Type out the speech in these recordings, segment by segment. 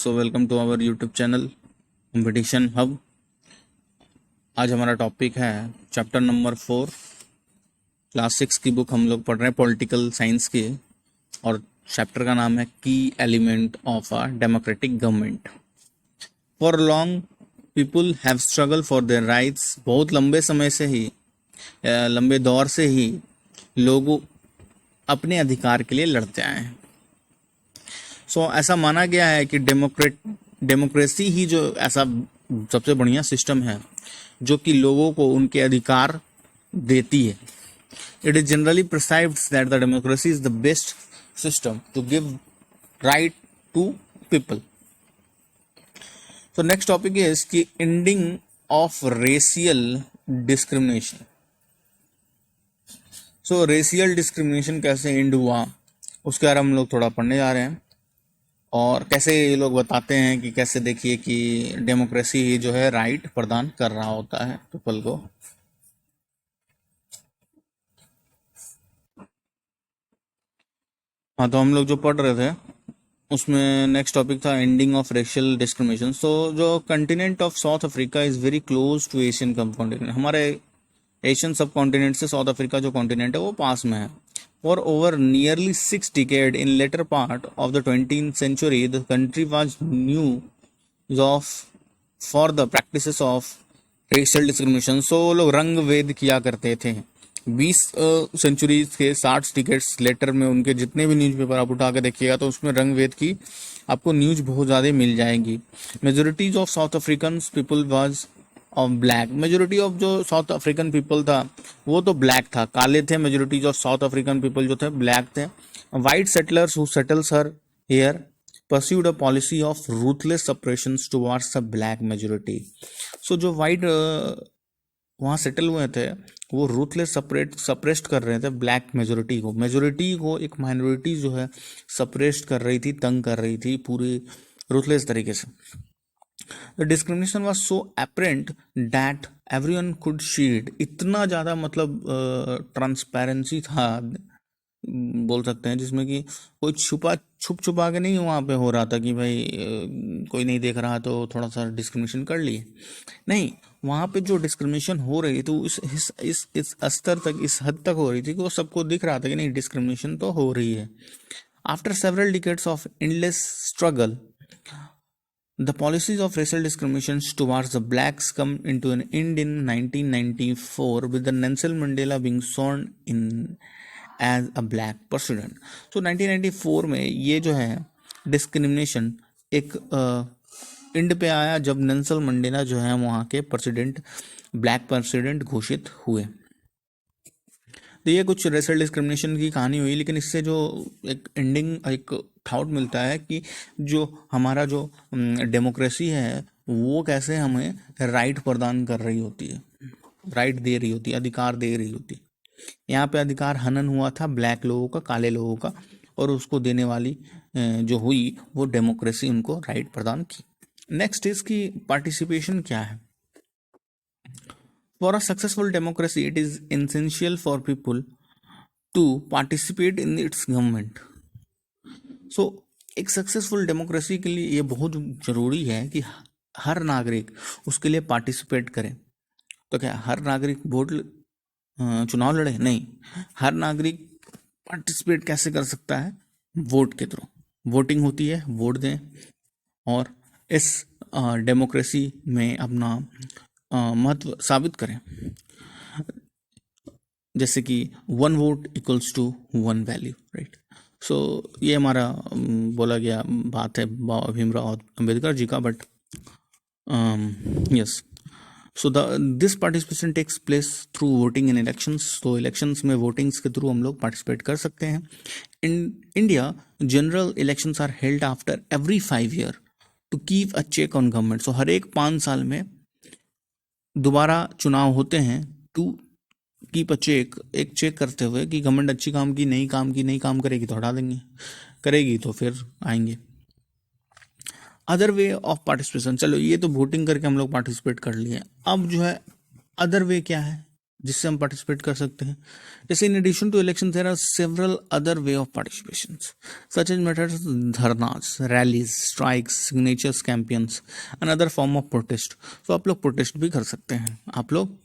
So welcome to our YouTube channel Competition Hub. आज हमारा topic है चैप्टर नंबर 4, क्लास 6 की बुक हम लोग पढ़ रहे हैं पॉलिटिकल साइंस की, और चैप्टर का नाम है की element of a democratic government. For long people have struggle for their rights. बहुत लंबे समय से ही, लंबे दौर से ही लोग अपने अधिकार के लिए लड़ते आए हैं। ऐसा माना गया है कि डेमोक्रेसी ही जो ऐसा सबसे बढ़िया सिस्टम है जो कि लोगों को उनके अधिकार देती है। It is generally perceived that the democracy is the best system to give right to people. Next topic is कि ending of racial discrimination. Racial discrimination कैसे एंड हुआ उसके बारे में हम लोग थोड़ा पढ़ने जा रहे हैं, और कैसे ये लोग बताते हैं कि कैसे देखिए कि डेमोक्रेसी जो है राइट प्रदान कर रहा होता है पीपल को। हाँ, तो हम लोग जो पढ़ रहे थे उसमें नेक्स्ट टॉपिक था एंडिंग ऑफ रेशियल डिस्क्रिमिनेशन। जो continent of South Africa is very close to Asian continent. हमारे एशियन सब कॉन्टिनेंट से साउथ अफ्रीका जो कॉन्टिनेंट है वो पास में है। For over nearly 6 decades in later part of the 20th century, the country was news of for the practices of racial discrimination. लोग रंग भेद किया करते थे। 20 सेंचुरी के 60 डिकेड्स लेटर में उनके जितने भी न्यूज़पेपर आप उठा के देखिएगा तो उसमें रंग भेद की आपको न्यूज बहुत ज़्यादा मिल जाएगी। Majorities of South African people was of black. Majority of जो साउथ अफ्रीकन पीपल था वो तो ब्लैक था, काले थे। Majority of South African people जो थे ब्लैक थे। White settlers who settles her here pursued a policy of ruthless suppressions towards the black majority. जो वाइट वहाँ सेटल हुए थे वो रूथलेस सप्रेस्ड कर रहे थे ब्लैक मेजोरिटी को एक माइनॉरिटी जो है सप्रेस्ड कर रही थी, तंग कर रही थी पूरी रूथलेस तरीके से। The discrimination was so apparent that everyone could see it. इतना ज़्यादा मतलब ट्रांसपेरेंसी था बोल सकते हैं, जिसमें कि कोई छुपा के नहीं वहाँ पे हो रहा था कि भाई कोई नहीं देख रहा तो थोड़ा सा डिस्क्रिमिनेशन कर लिए। नहीं, वहाँ पे जो डिस्क्रिमिनेशन हो रही थी इस स्तर तक, इस हद तक हो रही थी कि वो सबको दिख रहा था कि नहीं डिस्क्रिमिनेशन तो हो रही है। After several decades of endless struggle, the policies of racial discrimination towards the blacks come into an end in 1994 with the Nelson Mandela being sworn in as a black president. 1994 में ये जो है discrimination एक and पे आया जब Nelson Mandela जो है वहाँ के प्रेसिडेंट, ब्लैक प्रेसिडेंट घोषित हुए। तो ये कुछ रेशियल डिस्क्रिमिनेशन की कहानी हुई, लेकिन इससे जो एक एंडिंग, एक थॉट मिलता है कि जो हमारा जो डेमोक्रेसी है वो कैसे हमें राइट प्रदान कर रही होती है, राइट दे रही होती है, अधिकार दे रही होती है। यहाँ पे अधिकार हनन हुआ था ब्लैक लोगों का, काले लोगों का, और उसको देने वाली जो हुई वो डेमोक्रेसी उनको राइट प्रदान की। नेक्स्ट इसकी पार्टिसिपेशन क्या है। For a successful democracy, it is essential for people to participate in its government. एक सक्सेसफुल डेमोक्रेसी के लिए ये बहुत जरूरी है कि हर नागरिक उसके लिए पार्टिसिपेट करे। तो क्या हर नागरिक चुनाव लड़े? नहीं, हर नागरिक पार्टिसिपेट कैसे कर सकता है? वोट के थ्रू। वोटिंग होती है, वोट दें और इस डेमोक्रेसी में अपना महत्व साबित करें। जैसे कि 1 vote equals to 1 value, right. ये हमारा बोला गया बात है भीमराव अंबेडकर जी का, but yes. This participation takes place through voting in elections. तो इलेक्शंस में वोटिंग्स के थ्रू हम लोग पार्टिसिपेट कर सकते हैं। In India general elections are held after every 5 year to keep a check on government. हर एक 5 साल में दोबारा चुनाव होते हैं टू कीप अ चेक, एक चेक करते हुए कि गवर्नमेंट अच्छी काम की, नहीं काम करेगी तो हटा देंगे, करेगी तो फिर आएंगे। अदर वे ऑफ पार्टिसिपेशन, चलो ये तो वोटिंग करके हम लोग पार्टिसिपेट कर लिए। अब जो है अदर वे क्या है, जिससे हम पार्टिसिपेट कर सकते हैं। जैसे in addition to election there are several other way of participation such as methods dharnas, rallies, strikes, signatures, campaigns and other form of protest. तो आप लोग प्रोटेस्ट भी कर सकते हैं, आप लोग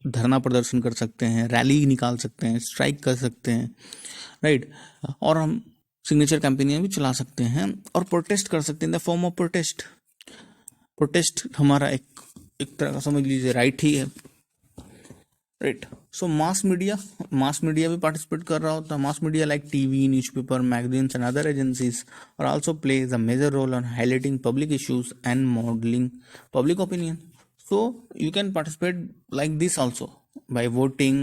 धरना प्रदर्शन कर सकते हैं, रैली निकाल सकते हैं, स्ट्राइक कर सकते हैं, राइट। और हम सिग्नेचर कैंपेनियां भी चला सकते हैं और प्रोटेस्ट कर सकते हैं in the form of protest. Protest हमारा एक तरह का समझ लीजिए राइट ही है, राइट। सो मास मीडिया भी पार्टिसिपेट कर रहा होता है। Mass media like TV, newspaper, magazines and other agencies और also plays a major role on highlighting public issues and modelling public opinion. So you can participate like this also by voting,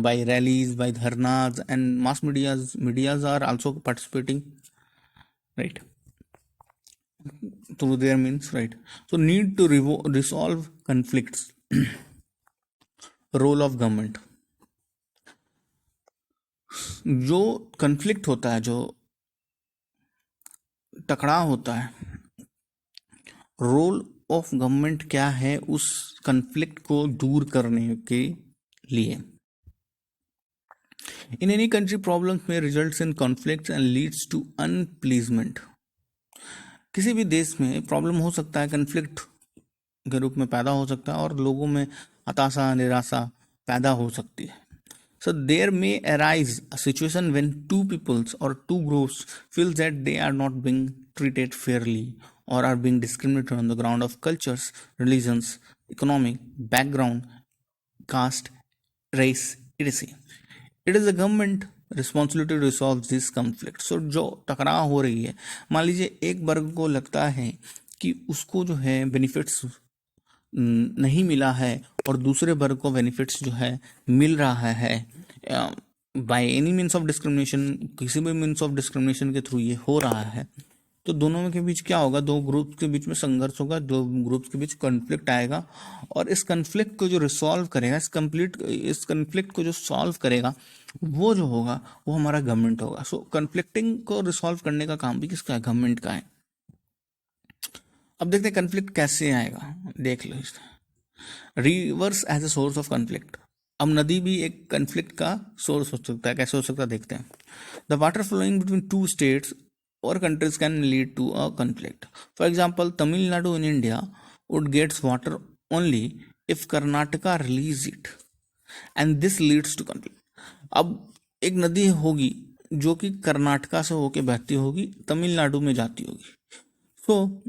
by rallies, by dharnas, and mass medias are also participating, right, through their means, right. So need to resolve conflicts. Role of government, जो conflict होता है, जो टकराव होता है, role of government क्या है उस कन्फ्लिक्ट को दूर करने के लिए। In any country, problems may result in conflicts and leads to unpleasant. किसी भी देश में प्रॉब्लम हो सकता है, कन्फ्लिक्ट के रूप में पैदा हो सकता है और लोगों में हताशा, निराशा पैदा हो सकती है। So there may arise a situation when two peoples or two groups feel that they are not being treated fairly or are being discriminated on the ground of cultures, religions, economic background, caste, race, etc. It is the government responsibility to resolve this conflict. So जो टकराव हो रही है, मान लीजिए एक वर्ग को लगता है कि उसको जो है बेनिफिट्स नहीं मिला है और दूसरे वर्ग को बेनिफिट्स जो है मिल रहा है by any means of discrimination, किसी भी मीन्स ऑफ डिस्क्रिमिनेशन के थ्रू ये हो रहा है, तो दोनों के बीच क्या होगा, दो ग्रुप्स के बीच में संघर्ष होगा, दो ग्रुप्स के बीच कॉन्फ्लिक्ट आएगा और इस कॉन्फ्लिक्ट को जो रिसॉल्व करेगा, इस कॉन्फ्लिक्ट को जो सॉल्व करेगा वो जो होगा वो हमारा गवर्नमेंट होगा। सो कॉन्फ्लिक्टिंग को रिसॉल्व करने का काम भी किसका है, गवर्नमेंट का है। अब देखते हैं कॉन्फ्लिक्ट कैसे आएगा, देख लो। Rivers as a source of conflict. अब नदी भी एक कॉन्फ्लिक्ट का सोर्स हो सकता है, कैसे हो सकता है देखते हैं। The water flowing between two states or countries can lead to a conflict. For example, Tamil Nadu in India would get water only if Karnataka release it, and this leads to conflict. अब एक नदी होगी जो कि कर्नाटका से होके बहती होगी, तमिलनाडु में जाती होगी। तो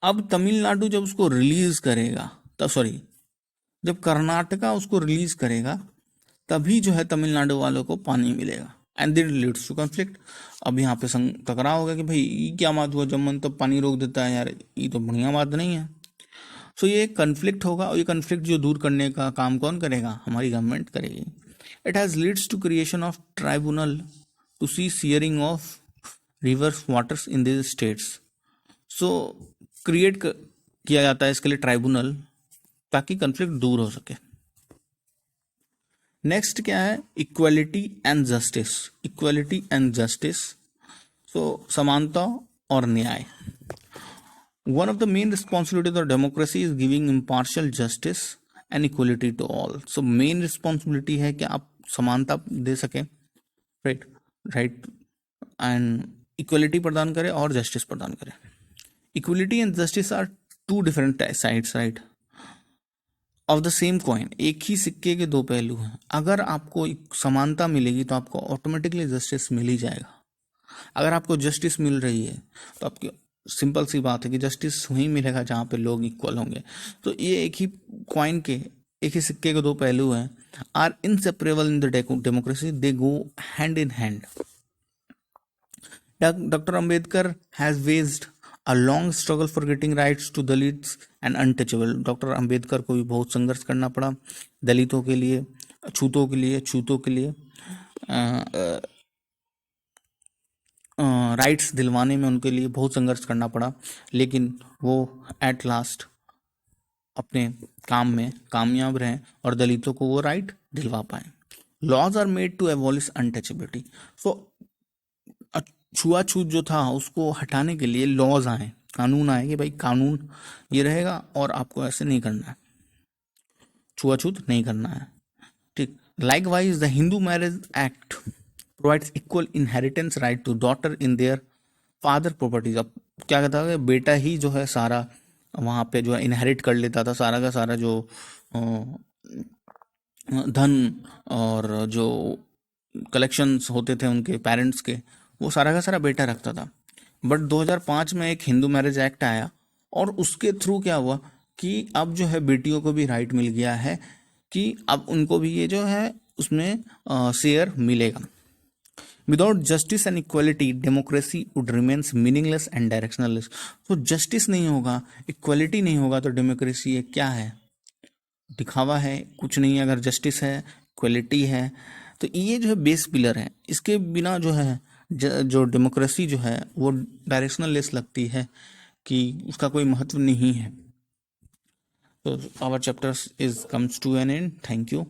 अब तमिलनाडु जब उसको रिलीज करेगा, तब सॉरी जब कर्नाटका उसको रिलीज करेगा तभी जो है तमिलनाडु वालों को पानी मिलेगा, and that leads to conflict. अब यहाँ पे टकराव होगा कि भाई ये क्या बात हुआ, जब मन तब पानी रोक देता है यार, ये तो बढ़िया बात नहीं है। सो ये कॉन्फ्लिक्ट होगा और ये कॉन्फ्लिक्ट जो दूर करने का काम कौन करेगा, हमारी गवर्नमेंट करेगी। It has leads to creation of tribunal to see sharing of rivers waters in this states. So create किया जाता है इसके लिए ट्राइब्यूनल, ताकि कॉन्फ्लिक्ट दूर हो सके। नेक्स्ट क्या है, equality and justice. Equality and justice, so समानता और न्याय। One of the main responsibilities of democracy is giving impartial justice and equality to all. So main responsibility है कि आप समानता दे सकें, राइट एंड इक्वलिटी प्रदान करें और जस्टिस प्रदान करें। Equality and justice are two different sides, right, of the same coin. एक ही सिक्के के दो पहलू हैं। अगर आपको समानता मिलेगी तो आपको ऑटोमेटिकली जस्टिस मिल ही जाएगा। अगर आपको जस्टिस मिल रही है तो आपकी सिंपल सी बात है कि जस्टिस वहीं मिलेगा जहाँ पे लोग इक्वल होंगे। तो ये एक ही कॉइन के, एक ही सिक्के के दो पहलू हैं, are inseparable in the democracy, they go hand in hand. Doctor Ambedkar has waged a long struggle for getting rights to Dalits and untouchable. Doctor Ambedkar को भी बहुत संघर्ष करना पड़ा दलितों के लिए, छूतों के लिए राइट्स दिलवाने में उनके लिए बहुत संघर्ष करना पड़ा, लेकिन वो एट लास्ट अपने काम में कामयाब रहे और दलितों को वो राइट दिलवा पाए। Laws are made to abolish untouchability. So छुआछूत जो था उसको हटाने के लिए लॉज आए, कानून आए कि भाई कानून ये रहेगा और आपको ऐसे नहीं करना है। छुआछूत नहीं करना है, ठीक। Likewise the Hindu Marriage Act provides equal inheritance right to daughter in their father properties. अब क्या कहता है, बेटा ही जो है सारा वहाँ पे जो है इनहेरिट कर लेता था, सारा का सारा जो अ, धन और जो कलेक्शंस होते थे उनके पेरेंट्स के, वो सारा का सारा बेटा रखता था। बट 2005 में एक हिंदू मैरिज एक्ट आया और उसके थ्रू क्या हुआ कि अब जो है बेटियों को भी राइट मिल गया है कि अब उनको भी ये जो है उसमें शेयर मिलेगा। Without justice and equality democracy would remains meaningless and directionless. तो जस्टिस नहीं होगा, इक्वलिटी नहीं होगा तो डेमोक्रेसी ये क्या है, दिखावा है, कुछ नहीं है। अगर जस्टिस है, इक्वलिटी है, तो ये जो है बेस पिलर है। इसके बिना जो है जो डेमोक्रेसी जो है वो डायरेक्शनलेस लगती है कि उसका कोई महत्व नहीं है। तो our chapter is comes to an end. Thank you,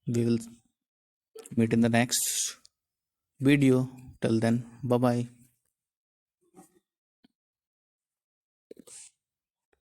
we will meet in the next video. Till then, bye bye.